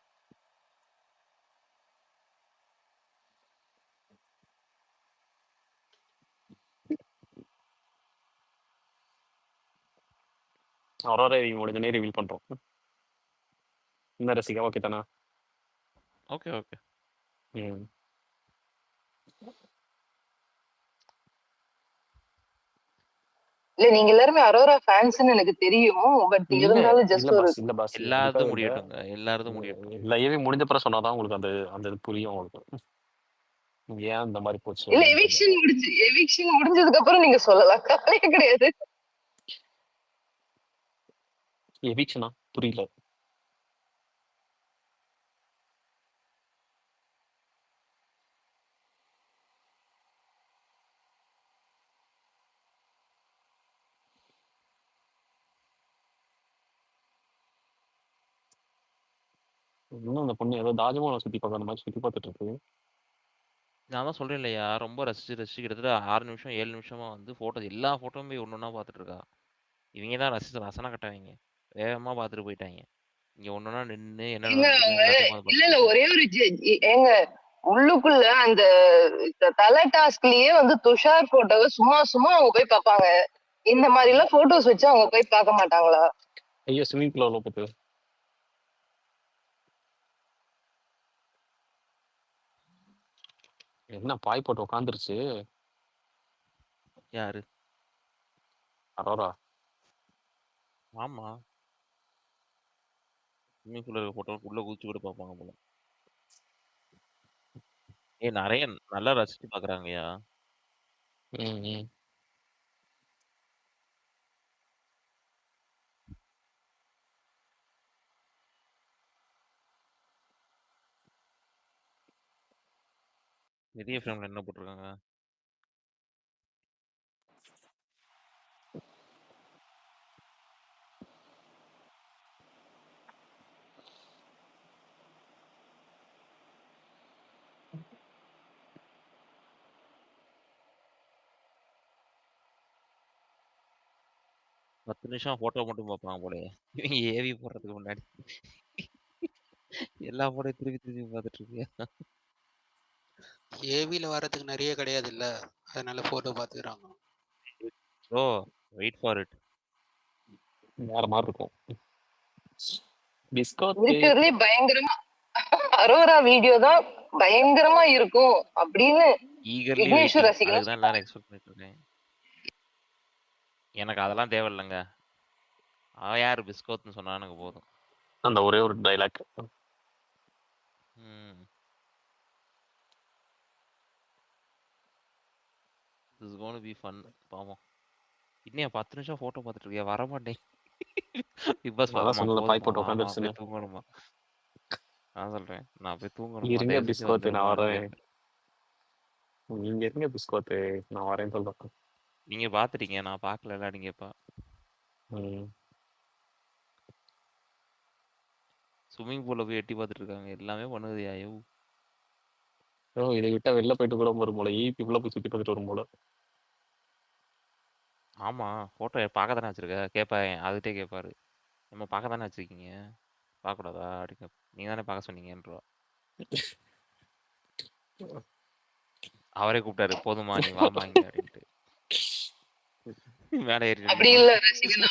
அரோரா ஏவி முடிஞ்சோடனே ரிவீல் பண்றோம். என்ன ரசிகா, ஓகே தானா? ஓகே. இல்ல நீங்க எல்லாருமே அரோரா ஃபேன்ஸ்னு எனக்கு தெரியும். பட் இருந்தாலும் ஜஸ்ட் ஒரு எல்லாரும் முடியட்டுங்க. எல்லாரும் முடியட்டும். எல்லா ஏவி முடிஞ்சப்பறம் சொன்னாதான் உங்களுக்கு அந்த இது புரியும் உங்களுக்கு. ஏன் இந்த மாதிரி போச்சு? இல்ல எவிக்ஷன் முடிஞ்சதுக்கு அப்புறம் நீங்க சொல்லலாம். கவலையே கிடையாது. எவிக்ஷனா? புரியல. இன்னும் அந்த பொண்ணு ஏதோ தாஜ்மஹாலை சுத்தி பார்க்க அந்த மாதிரி சுத்தி பார்த்துட்டு இருக்கு. நான் தான் சொல்றேன் இல்லையா, ரொம்ப ரசிச்சு கிட்டத்தட்ட 6 நிமிஷம் 7 நிமிஷமா வந்து எல்லா போட்டோவும் ஒன்னொன்னா பார்த்துட்டு இருக்கா. இவங்க தான் ரசனை கட்டவங்க. வேகமா பார்த்துட்டு போயிட்டாங்க. இங்க ஒன்னொன்னா நின்று என்ன இல்ல ஒரே ஒரு ஏங்க உள்ளுக்குள்ள அந்த தலை டாஸ்க்லயே வந்து துஷார் போட்டோவை சும்மா அவங்க போய் பார்ப்பாங்க. இந்த மாதிரி எல்லாம் போட்டோஸ் வச்சு அவங்க போய் பார்க்க மாட்டாங்களா? ஐயோ ஸ்விமிங் பூல் போட்டு என்ன பாய் போட்டு உட்காந்துருச்சு. யாரு? அரோரா. ஆமா, ஸ்விமிங் பூல்ல இருக்க போட்டோ உள்ள குதிச்சு கூட பார்ப்பாங்க போல. நிறைய நல்லா ரசிச்சு பாக்குறாங்கய்யா. பெரிய ஃப்ரேம்ல என்ன போட்டிருக்காங்க? பத்து நிமிஷம் போட்டோ மட்டும் பார்ப்பாங்க போலயே. இவங்க ஏவி போடுறதுக்கு முன்னாடி எல்லா போட்டோயும் திருப்பி திருப்பி பார்த்துட்டு இருக்கியா? ஏவில வர்றதுக்கு நிறைய கிடையாது இல்ல, அதனால போட்டோ பாத்துக்கிறாங்க. Bro wait for it. வேற மாதிரி இருக்கும். பிஸ்கோத் இருக்கிறதுலே பயங்கரமா அரோரா வீடியோ தான் பயங்கரமா இருக்கும் அப்படின்னு ஈகர்லி விக்னேஸ்வர் வெயிட்டிங். ரசிகனும் அதுக்கு தான் எல்லாரும் எக்ஸ்பெக்ட் பண்ணிட்டு இருக்கேன். எனக்கு அதெல்லாம் தேவையில்லைங்க. அவன் யார் பிஸ்கோத்னு சொன்னா எனக்கு போதும். அந்த ஒரே ஒரு dialogue. This is going to be fun. பாவம். இன்னும் 10 நிமிஷம் போட்டோ பார்த்துட்டு இருக்கியா? வர மாட்டேன். பிக் பாஸ் அதான் சொன்னல பாய் போட்டு நான் உட்காந்துருச்சுன்னு. போய் தூங்கணுமா? நான் சொல்றேன் நான் போய் தூங்கணுமா? இருங்க தயவு செஞ்சு பிஸ்கோத்து நான் வந்துருமான்னு வரேன். கேட்டேன். நீங்க இருங்க பிஸ்கோத்து நான் வரேன்னு சொல்றேன். நீங்க பாத்துட்டீங்க, நான் பார்க்கல. நீங்க எப்ப ஸ்விம்மிங் பூல்ல போய் எட்டி பார்த்துட்டு இருக்காங்க. எல்லாமே பண்ணுது ஐயோ. இதை விட்டா வெளில போயிட்டு கூட வரும் போல. ஈபிக்குள்ள போய் சுத்தி பார்த்துட்டு வரும் போல. ஆமா போட்டோ பார்க்க தானே வச்சிருக்க. கேட்பேன் அதுகிட்டே கேட்பாரு. நம்ம பார்க்க தானே வச்சிருக்கீங்க, பார்க்கக்கூடாதா அப்படின்னு. நீங்க தானே பார்க்க சொன்னீங்கன்றா. அவரே கூப்பிட்டாரு, போதுமா நீ வாமா இங்க அப்படின்ட்டு. மேலே ஏறி அப்படி இல்ல ரசிகன்.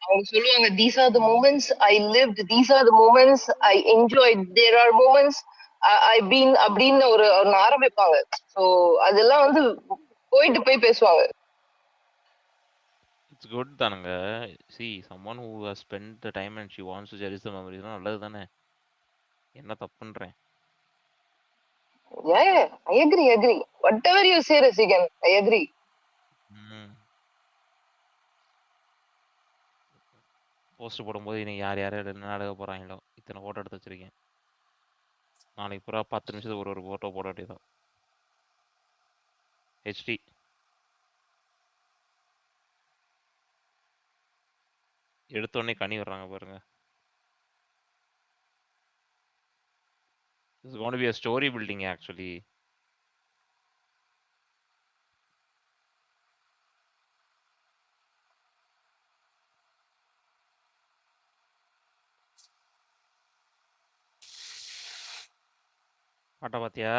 அவங்க சொல்லுவாங்க these are the moments I lived, these are the moments I enjoyed, there are moments I've been அப்படின்னு ஒரு ஆரம்பிப்பாங்க. ஸோ அதெல்லாம் வந்து போயிட்டு போய் பேசுவாங்க. இட்ஸ் குட் தானுங்க. see someone who has spent the time and she wants to cherish the memories நல்லது தானே. என்ன தப்பு பண்றேன்? Yeah, I agree. Whatever you say ரசிகன், I agree. போஸ்ட் போடும்போது இன்னைக்கு யார் யார் என்ன நடக்க போறாங்களோ இத்தனை போட்டோ எடுத்து வச்சிருக்கேன். நாளைக்கு பூரா 10 நிமிஷத்துக்கு ஒரு போட்டோ போட வேண்டியதான். ஹெச்டி எடுத்தோடனே கனி வர்றாங்க பாருங்க. This is going to be a story building actually. பாட்டா பாத்தியா?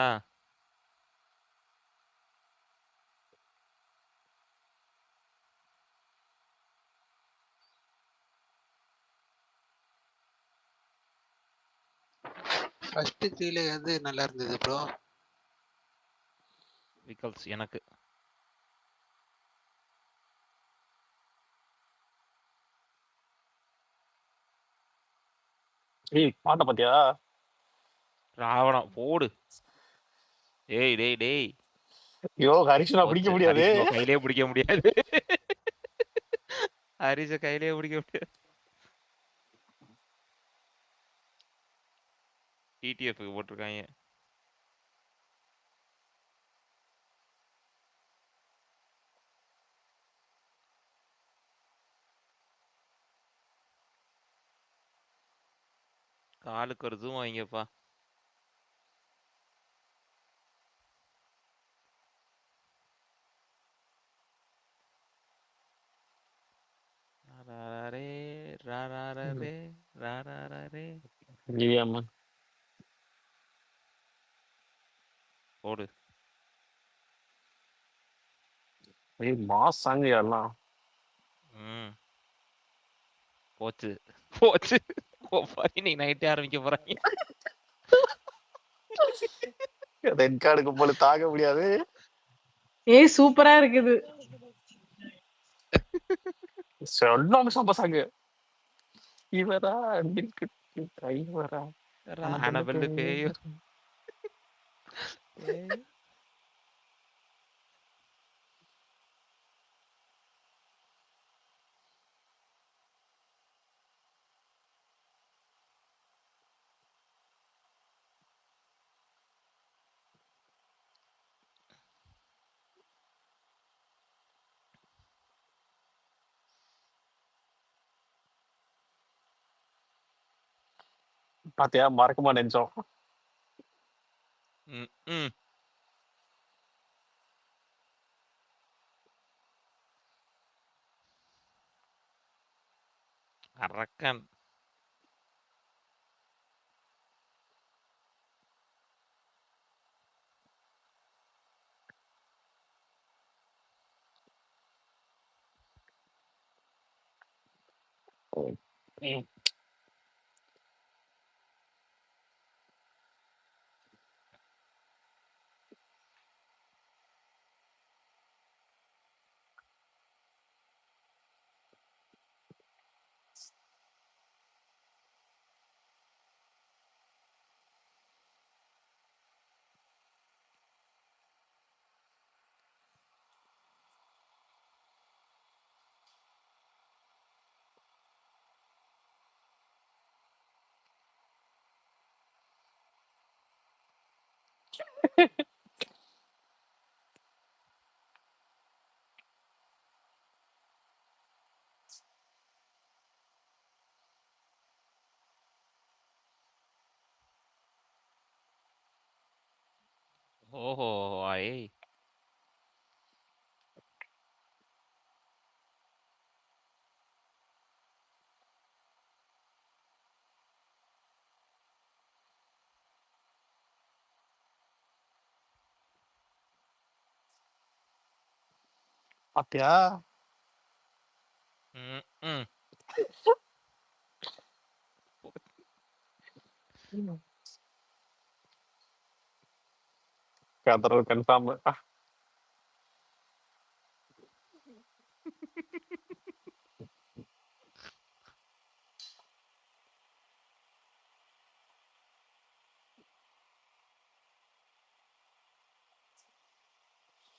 ஃபர்ஸ்ட் 3ல எது நல்லா இருந்தது ப்ரோ? விக்கல்ஸ் எனக்கு. பாட்ட பாத்தியா? ராவணம் போடு. டேய் ஐயோ ஹரிஷனா பிடிக்க முடியாது. கையிலே பிடிக்க முடியாது. ஹரிஷ கையிலே பிடிக்க முடியாது. டிடிஎஃப் போட்டிருக்காங்க. காலுக்கு ஒரு ஜூம் வாங்கிப்பா. போடு. மாஸ் சாங் எல்லாம். போச்சு நீங்க நைட்டே ஆரம்பிக்க போறாங்க. ரெட் கார்டுக்கு போல தாங்க முடியாது. சூப்பரா இருக்குது. சொல்லாம சம்பசாங்க. இவரா மில்க் ஐவரா அனபெல்லு பேயோ. பாத்தியா மறக்க மாட்டேன். ம். அரக்கன். ஓஹோ! ஏய்! பாத்தியா ம். கதறல் கன்ஃபார்ம்.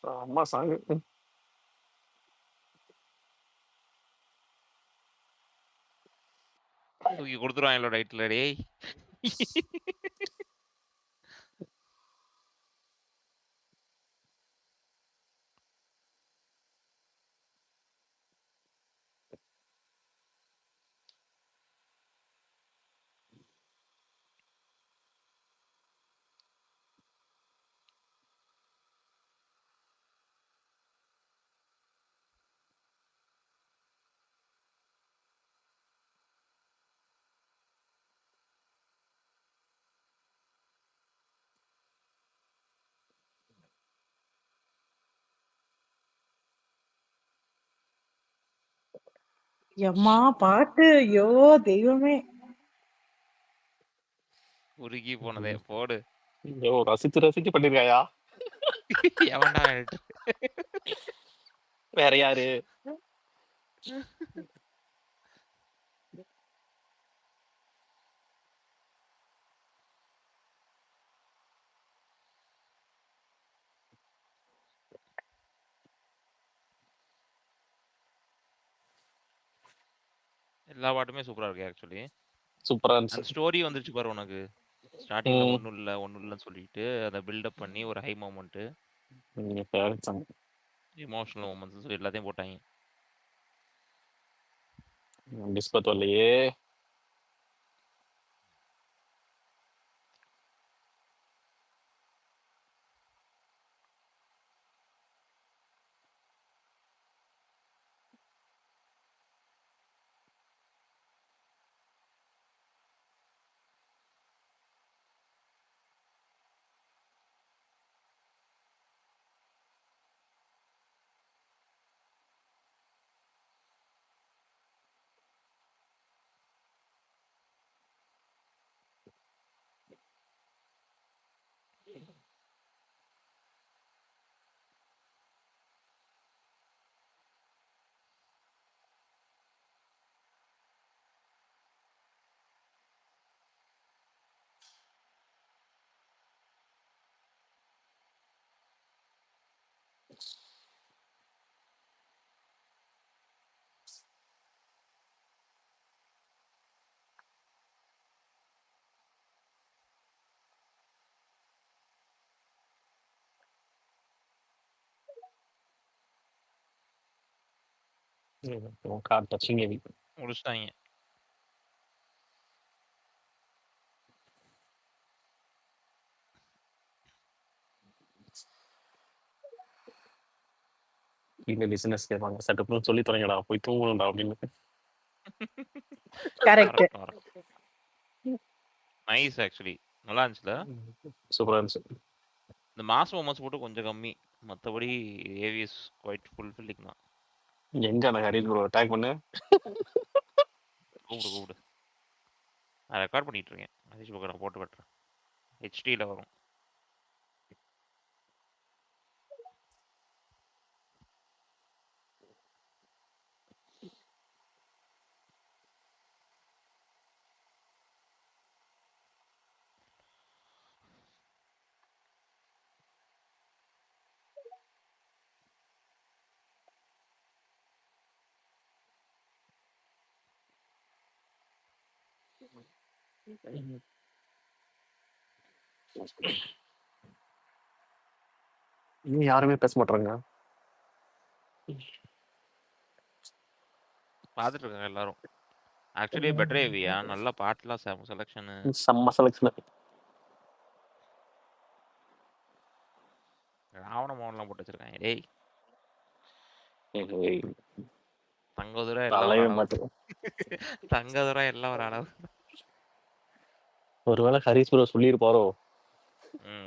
அம்மா சாங்கு. தூக்கி குடுத்துருவாங்களோ டைட்டில டேய். எம்மா பாட்டு ஐயோ தெய்வமே உருகி போனதே போடு. ஐயோ ரசிச்சு ரசிச்சு பண்ணிருக்காயா? எவன்டா எடிட்டர்? வேற யாரு? எல்லா பாட்டுமே சூப்பரா இருக்கு ஆக்சுவலி. சூப்பரா அந்த இருந்துச்சு. ஸ்டோரி வந்துருச்சு பாரு உனக்கு. ஸ்டார்டிங்ல ஒண்ணும் இல்லன்னு சொல்லிட்டு அத பில்டப் பண்ணி ஒரு ஹை மொமெண்ட், எமோஷனல் மொமெண்ட்ஸ் சொல்லி எல்லாத்தையும் போட்டாங்க. டிஸ்பத் வரலையே. Car touching heavy. முடிச்சிட்டாங்க. இந்த பிசினஸ் கேட்பாங்க சட்டுப்புன்னு சொல்லி தொடங்கடா போய் தூங்கணும்டா அப்படின்னு. கரெக்ட். நைஸ் ஆக்சுவலி நல்லா இருந்துச்சுல. சூப்பரா இருந்துச்சு. இந்த மாஸ் மொமெண்ட்ஸ் மட்டும் கொஞ்சம் கம்மி, மற்றபடி ஏவிஎஸ் குவைட் ஃபுல்ஃபில்லிங் தான். எங்க எனக்கு ஹரிஷ் ப்ரோ அட்டாக் பண்ணு. கூப்பிடு நான் ரெக்கார்ட் பண்ணிட்டு இருக்கேன். ஹரிஷ் பக்கம் நான் போட்டு கட்டுறேன், ஹெச்டியில் வரும். இன்னும் யாருமே பேச மாட்டாங்க. பார்த்துட்டு இருக்காங்க எல்லாரும். ஆக்சுவலி பெட்டர் ஏவியா, நல்ல பாட்டுலாம் செலெக்ஷனு, செம்ம செலக்ஷன். ராவண மோகன்லாம் போட்டு வச்சிருக்காங்க. டேய் ஏய், தங்கதுரை எல்லாம் ஒரு தலையே அளவு, மாட்டேன். தங்கதுரை எல்லாம் ஒரு அளவு. ஒருவேளை ஹரிஷ் ப்ரோ சொல்லியிருப்பாரோ.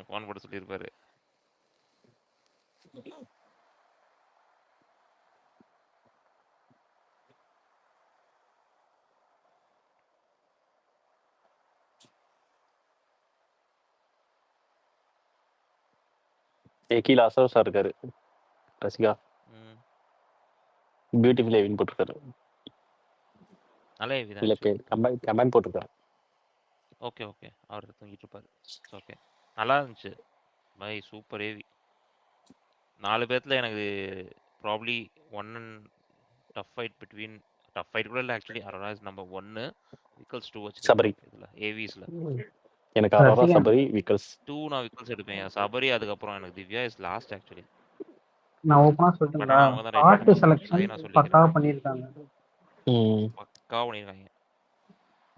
ஃபோன் போட்டு சொல்லியிருப்பாரு. கீழே அசோர் சார் இருக்காரு, ரசிகா பியூட்டிஃபுல் ஏவின் போட்டிருக்காரு. நல்ல ஏவி இல்ல தான். கமெண்ட் போட்டிருக்காரு. ஓகே அவர் தூங்கிட்டு இருப்பாரு. ஓகே நல்லா இருந்துச்சு பை, சூப்பர் ஏவி. 4 பேர்த்துல எனக்கு probably one and tough fight between, tough fight கூட இல்லை actually. Arora is number 1, Vikkals 2 வச்சு சபரி இதில் ஏவிஸ்ல. எனக்கு அரோரா சபரி விக்கல்ஸ் 2 நான் விக்கல்ஸ் எடுப்பேன். சபரி அதுக்கப்புறம் எனக்கு திவ்யா இஸ் லாஸ்ட் ஆக்சுவலி. நான் ஓப்பனா சொல்லிட்டேன்டா, பாட்டு செலக்ஷன் பக்காவா பண்ணியிருக்காங்க. பக்காவா பண்ணியிருக்காங்க.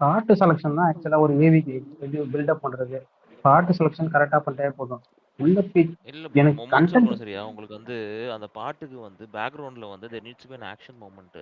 பாட்டு செலக்ஷன் தான் ஆக்சுவலா ஒரு ஏவிக்கு பில்டப் பண்றது. பாட்டு செலக்ஷன் கரெக்டா பண்ணிட்டே போதும். உள்ள இல்ல எனக்கு மொமெண்ட்ஸ் இருக்கணும் சரியா. உங்களுக்கு வந்து அந்த பாட்டுக்கு வந்து பேக்ரவுண்ட்ல வந்து there needs to be an action moment.